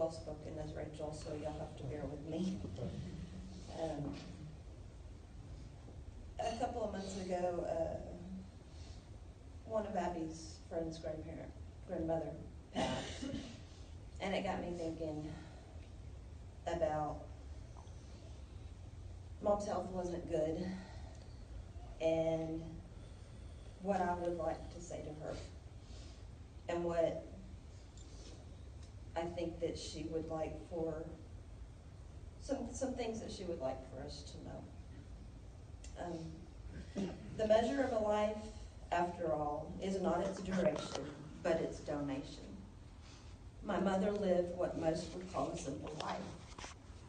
well-spoken as Rachel, so you'll have to bear with me. A couple of months ago, one of Abby's friend's grandmother passed, and it got me thinking about Mom's health wasn't good, and what I would like to say to her, and what I think that she would like for, some things that she would like for us to know. The measure of a life, after all, is not its duration, but its donation. My mother lived what most would call a simple life.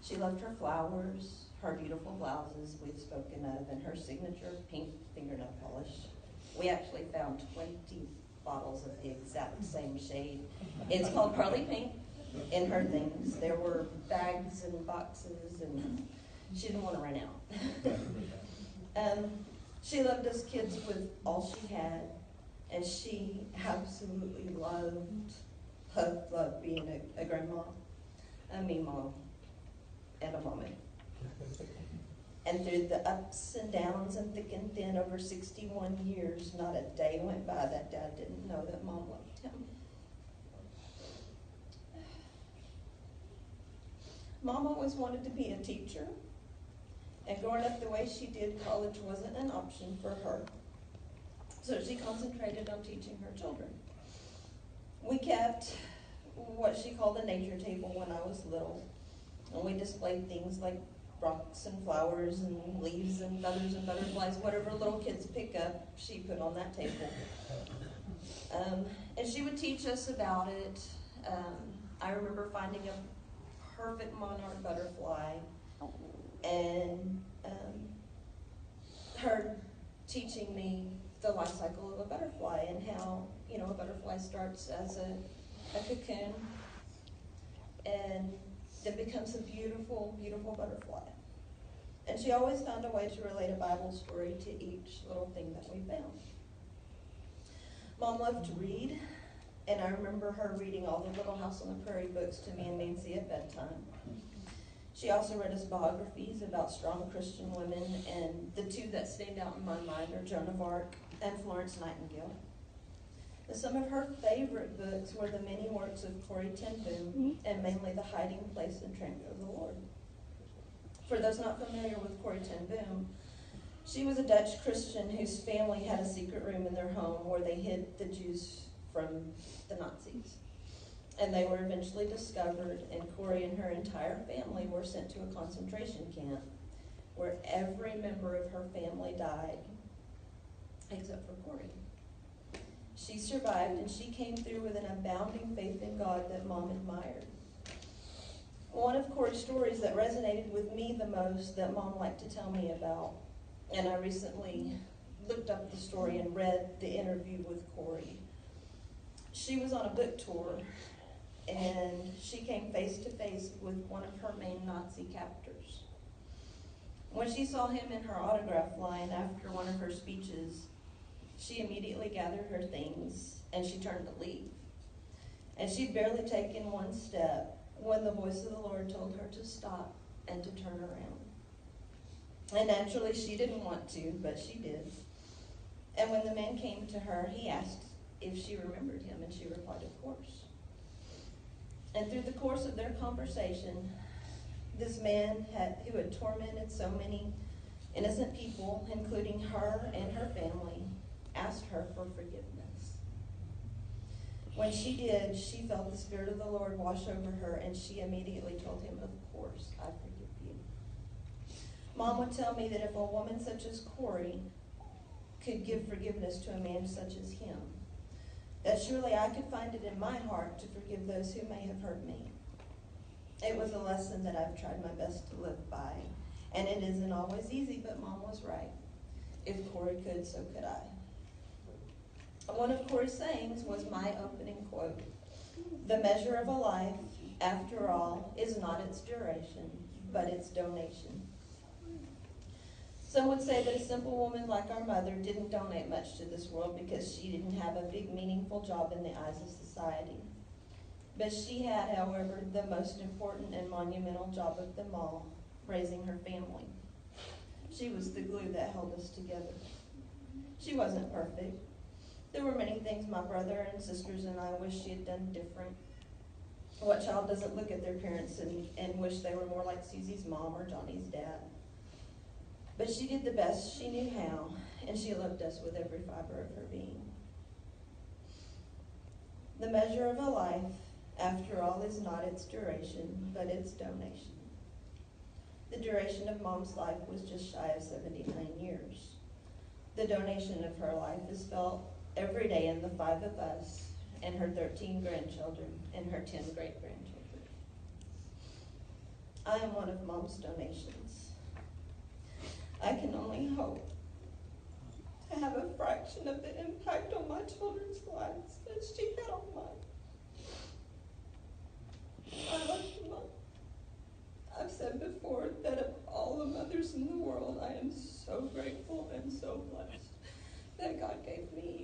She loved her flowers, her beautiful blouses we've spoken of, and her signature pink fingernail polish. We actually found 20 bottles of the exact same shade. It's called Parley Pink in her things. There were bags and boxes, and she didn't want to run out. She loved us kids with all she had, and she absolutely loved being a grandma, a mean mom, and a mommy. And through the ups and downs and thick and thin over 61 years, not a day went by that Dad didn't know that Mom loved him. Mom always wanted to be a teacher, and growing up the way she did, college wasn't an option for her. So she concentrated on teaching her children. We kept what she called a nature table when I was little, and we displayed things like rocks and flowers and leaves and feathers and butterflies, whatever little kids pick up, she put on that table. And she would teach us about it. I remember finding a perfect monarch butterfly, and her teaching me the life cycle of a butterfly and how, a butterfly starts as a cocoon and then becomes a beautiful, beautiful butterfly. And she always found a way to relate a Bible story to each little thing that we found. Mom loved to read, and I remember her reading all the Little House on the Prairie books to me and Nancy at bedtime. She also read us biographies about strong Christian women, and the two that stand out in my mind are Joan of Arc and Florence Nightingale. Some of her favorite books were the many works of Corrie ten Boom, and mainly The Hiding Place and Tramp of the Lord. For those not familiar with Corrie ten Boom, she was a Dutch Christian whose family had a secret room in their home where they hid the Jews from the Nazis. And they were eventually discovered, and Corrie and her entire family were sent to a concentration camp where every member of her family died, except for Corrie. She survived, and she came through with an abounding faith in God that Mom admired. One of Corrie's stories that resonated with me the most that Mom liked to tell me about, and I recently looked up the story and read the interview with Corrie. She was on a book tour, and she came face to face with one of her main Nazi captors. When she saw him in her autograph line after one of her speeches, she immediately gathered her things and she turned to leave. And she'd barely taken one step when the voice of the Lord told her to stop and to turn around. And naturally she didn't want to, but she did. And when the man came to her, he asked if she remembered him, and she replied, of course. And through the course of their conversation, this man who had tormented so many innocent people, including her and her family, asked her for forgiveness. When she did, she felt the Spirit of the Lord wash over her, and she immediately told him, of course, I forgive you. Mom would tell me that if a woman such as Corrie could give forgiveness to a man such as him, that surely I could find it in my heart to forgive those who may have hurt me. It was a lesson that I've tried my best to live by, and it isn't always easy, but Mom was right. If Corrie could, so could I. One of Corrie's sayings was my opening quote: "The measure of a life, after all, is not its duration, but its donation." Some would say that a simple woman like our mother didn't donate much to this world because she didn't have a big, meaningful job in the eyes of society. But she had, however, the most important and monumental job of them all, raising her family. She was the glue that held us together. She wasn't perfect. There were many things my brother and sisters and I wish she had done different. What child doesn't look at their parents and wish they were more like Susie's mom or Johnny's dad? But she did the best she knew how, and she loved us with every fiber of her being. The measure of a life, after all, is not its duration, but its donation. The duration of Mom's life was just shy of 79 years. The donation of her life is felt every day in the 5 of us and her 13 grandchildren and her 10 great-grandchildren. I am one of Mom's donations. I can only hope to have a fraction of the impact on my children's lives that she had on mine. I love you, Mom. I've said before that of all the mothers in the world, I am so grateful and so blessed that God gave me you.